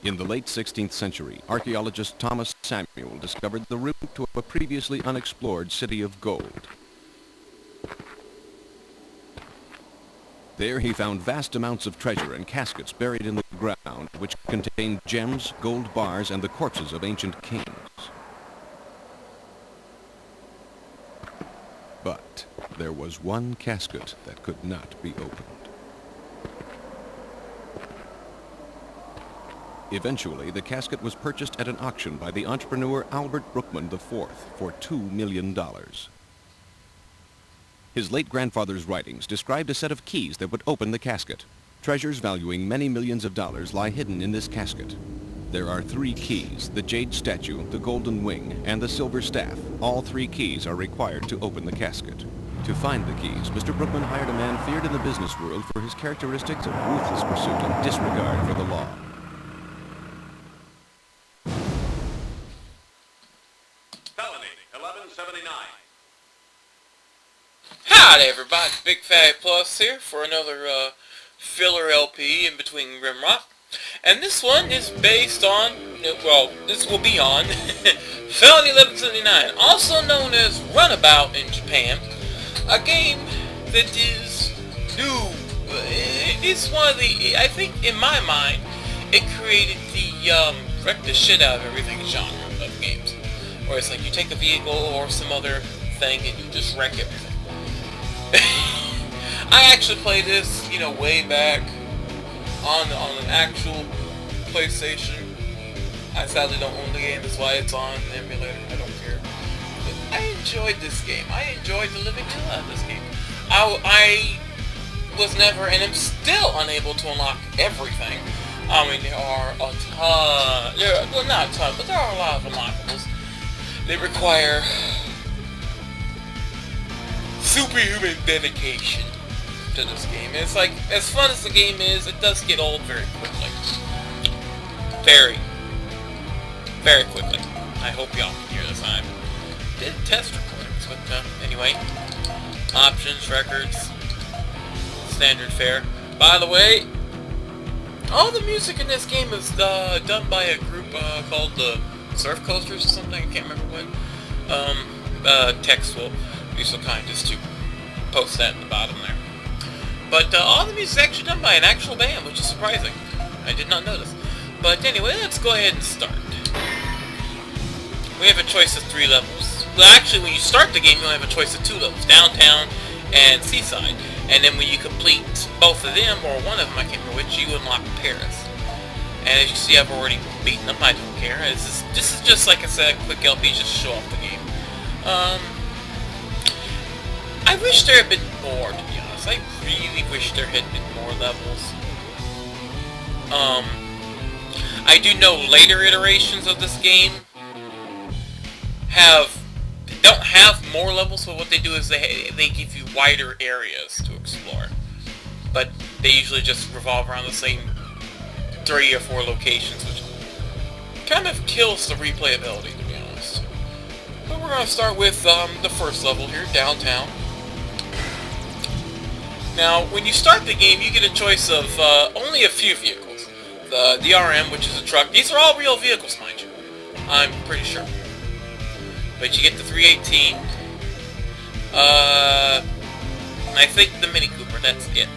In the late 16th century, archaeologist Thomas Samuel discovered the route to a previously unexplored city of gold. There he found vast amounts of treasure and caskets buried in the ground, which contained gems, gold bars, and the corpses of ancient kings. But there was one casket that could not be opened. Eventually, the casket was purchased at an auction by the entrepreneur Albert Brookman IV for $2 million. His late grandfather's writings described a set of keys that would open the casket. Treasures valuing many millions of dollars lie hidden in this casket. There are 3 keys: the jade statue, the golden wing, and the silver staff. All 3 keys are required to open the casket. To find the keys, Mr. Brookman hired a man feared in the business world for his characteristics of ruthless pursuit and disregard for the law. Felony, 1179. Howdy everybody, Big Fatty Plus here for another filler LP in between Grimrock. And this one is based on, well, this will be on Felony 1179, also known as Runabout in Japan. A game that is new. It's one of the, I think in my mind, it created the, wreck the shit out of everything genre of games. Where it's like you take a vehicle or some other thing and you just wreck everything. I actually played this, way back on an actual PlayStation. I sadly don't own the game, that's why it's on the emulator, I don't care. But I enjoyed this game. I enjoyed the living hell out of this game. I was never, and am still unable to unlock everything. I mean, there are a ton, well not a ton, but there are a lot of unlockables. They require superhuman dedication to this game. It's like, as fun as the game is, it does get old very quickly. Very, very quickly. I hope y'all can hear this. I did test recordings, but anyway. Options, records, standard fare. By the way, all the music in this game is done by a group called the Surf Coasters or something. I can't remember what. Text will be so kind as to post that in the bottom there. But all the music is actually done by an actual band, which is surprising. I did not notice. But anyway, let's go ahead and start. We have a choice of 3 levels. Well, actually, when you start the game, you only have a choice of 2 levels: downtown and seaside. And then when you complete both of them, or one of them, I can't remember which, you unlock Paris. And as you see, I've already beaten them. I don't care. This is just, like I said, a quick LP just to show off the game. I wish there had been more, to be honest. I really wish there had been more levels. I do know later iterations of this game don't have more levels, but what they do is they give you wider areas to explore. But they usually just revolve around the same 3 or 4 locations, which kind of kills the replayability, to be honest. But we're going to start with the first level here, downtown. Now, when you start the game, you get a choice of only a few vehicles. The DRM, which is a truck. These are all real vehicles, mind you. I'm pretty sure. But you get the 318. I think the Mini Cooper, that's it.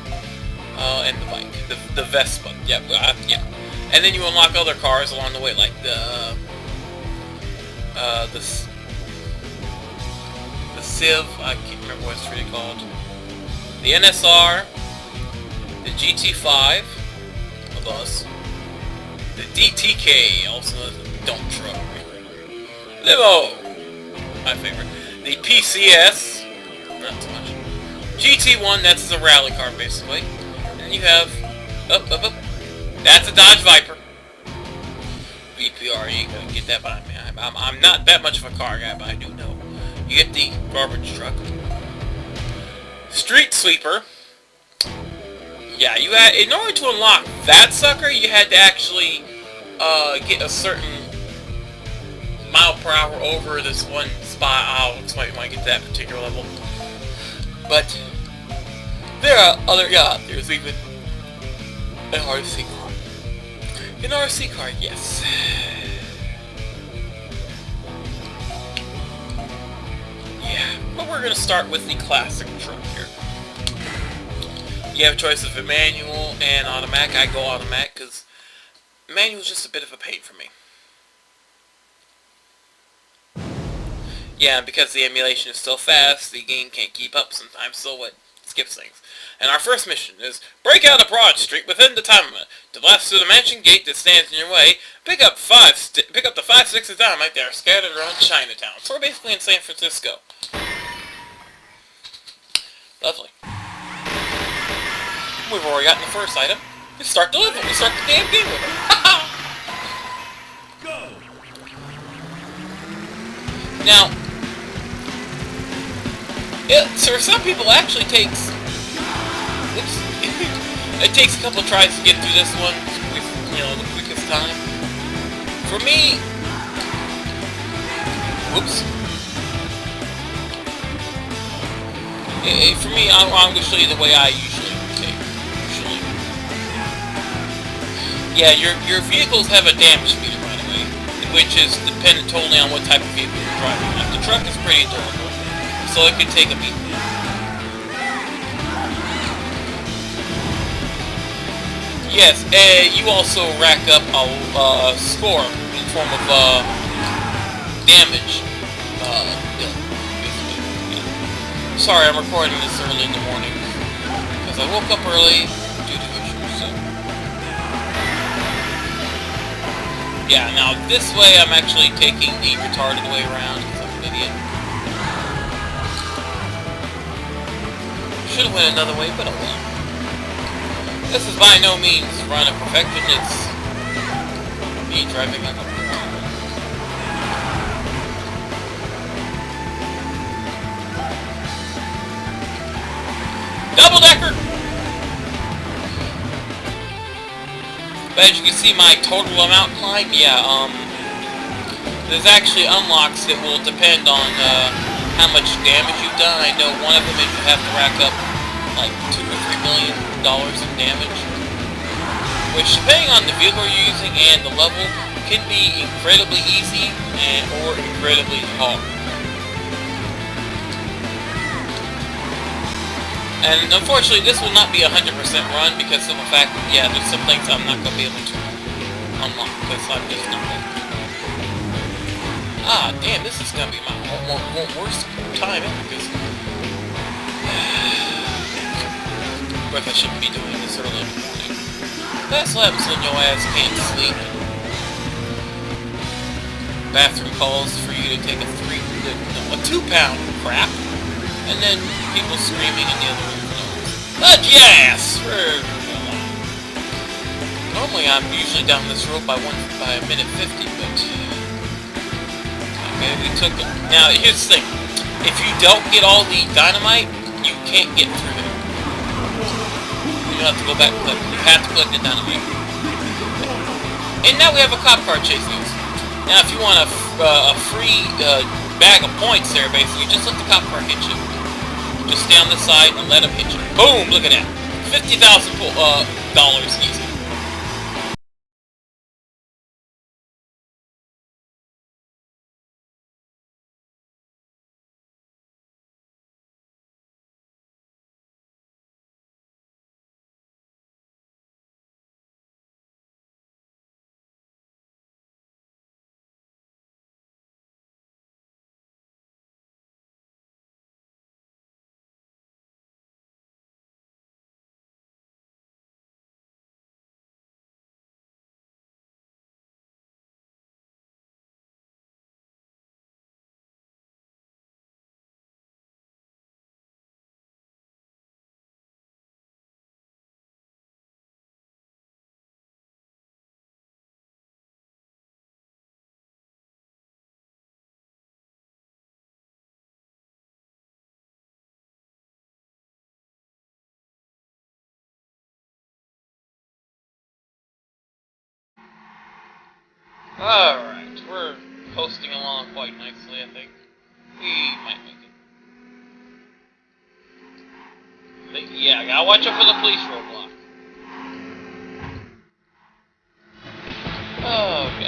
And the bike. The Vespa. Yeah. And then you unlock other cars along the way, like the Civ, I can't remember what it's really called. The NSR, the GT5, a bus, the DTK, also known as the dump truck, Limo, my favorite, the PCS, not so much, GT1, that's the rally car basically, and you have, that's a Dodge Viper, VPR, you can get that by me, I'm not that much of a car guy, but I do know. You get the garbage truck. Street Sweeper. Yeah, you had, in order to unlock that sucker, you had to actually get a certain mile per hour over this one spot. I'll explain when I get to that particular level. But there are other, there's even a RC car. An RC car, yes. Yeah, but we're gonna start with the classic truck here. You have a choice of a manual and automatic. I go automatic because manual is just a bit of a pain for me. Yeah, because the emulation is so fast, the game can't keep up sometimes, so it skips things. And our first mission is break out a Broad Street within the time limit. To blast through the mansion gate that stands in your way, pick up the 5 sticks of dynamite that are scattered around Chinatown. So we're basically in San Francisco. Lovely. We've already gotten the first item. We start the level. We start the damn game with it. Go! Now, for some people, it actually takes. It takes a couple of tries to get through this one, the quickest time. For me, whoops. For me, I'm going to show you the way I usually take. Yeah, your vehicles have a damage meter, by the way, which is dependent totally on what type of vehicle you're driving. Now, the truck is pretty durable, so it can take a beat. Yes, you also rack up a score in form of damage. Sorry, I'm recording this early in the morning because I woke up early due to issues. So. Yeah, now this way I'm actually taking the retarded way around because I'm an idiot. Should have went another way, but oh well. This is by no means run of perfection, it's me driving like a double-decker! But as you can see, my total amount climb, yeah, there's actually unlocks that will depend on how much damage you've done. I know one of them is you have to rack up like $2 or $3 million in damage, which depending on the vehicle you're using and the level can be incredibly easy or incredibly hard. And unfortunately this will not be 100% run because of the fact that, yeah, there's some things I'm not going to be able to unlock because I'm just not going to. Ah, damn, this is going to be my worst time ever because I shouldn't be doing this early in the morning. That's what happens when your ass can't sleep. Bathroom calls for you to take a 2-pound crap, and then people screaming in the other room. But yes! Normally I'm usually down this road by a minute 50, but okay, we took it. Now here's the thing: if you don't get all the dynamite, you can't get through there. You have to go back and collect it. You have to collect the dynamite. And now we have a cop car chasing us. Now if you want a free bag of points there, basically, just let the cop car hit you. Just stay on the side and let him hit you. Boom! Look at that. $50,000 easy. Alright, we're coasting along quite nicely, I think. We might make it. Yeah, I gotta watch out for the police roadblock.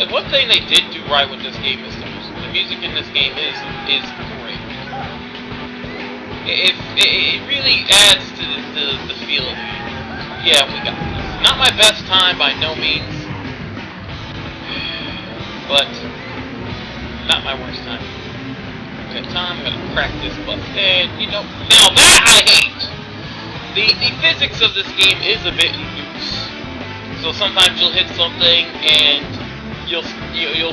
one thing they did do right with this game is the music. The music in this game is great. It really adds to the feel of it. Yeah, we got this. Not my best time by no means, but not my worst time. Good time. I'm gonna crack this bus, and you know now that I hate. The physics of this game is a bit loose. So sometimes you'll hit something and you'll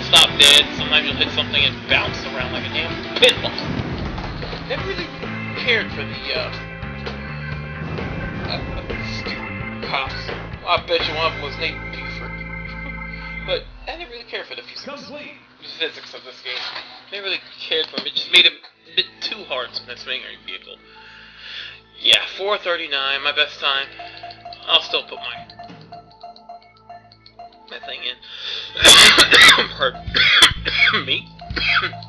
stop dead. Sometimes you'll hit something and bounce around like a damn pinball. Never really cared for the stupid cops. I bet you one of them was named Buford. But I didn't really care for the physics of this game. Never really cared for them. It just made it a bit too hard to swing your vehicle. Yeah, 4:39, my best time. I'll still put my thing in. Pardon me.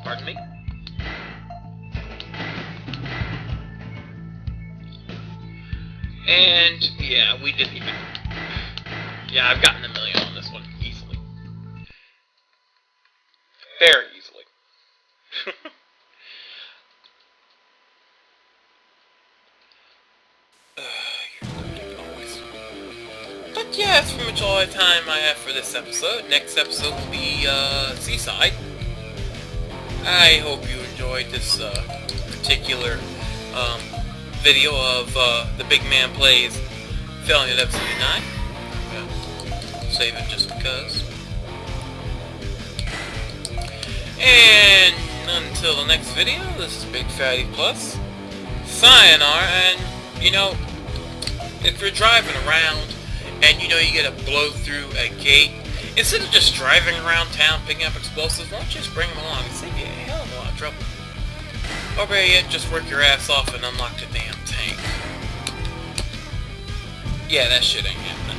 Pardon me. And yeah, we didn't even. Yeah, I've gotten 1 million on this one easily. Very easily. But yeah, that's pretty much all the time I have for this episode. Next episode will be Seaside. I hope you enjoyed this particular video of the BygMan plays Felony 1179. Save it just because. And until the next video, this is Big Fatty Plus. Sayonara, and you know, if you're driving around and you know you get a blow through a gate, instead of just driving around town picking up explosives, why don't you just bring them along and save you a hell of a lot of trouble? Or better yet, just work your ass off and unlock the damn tank. Yeah, that shit ain't happening.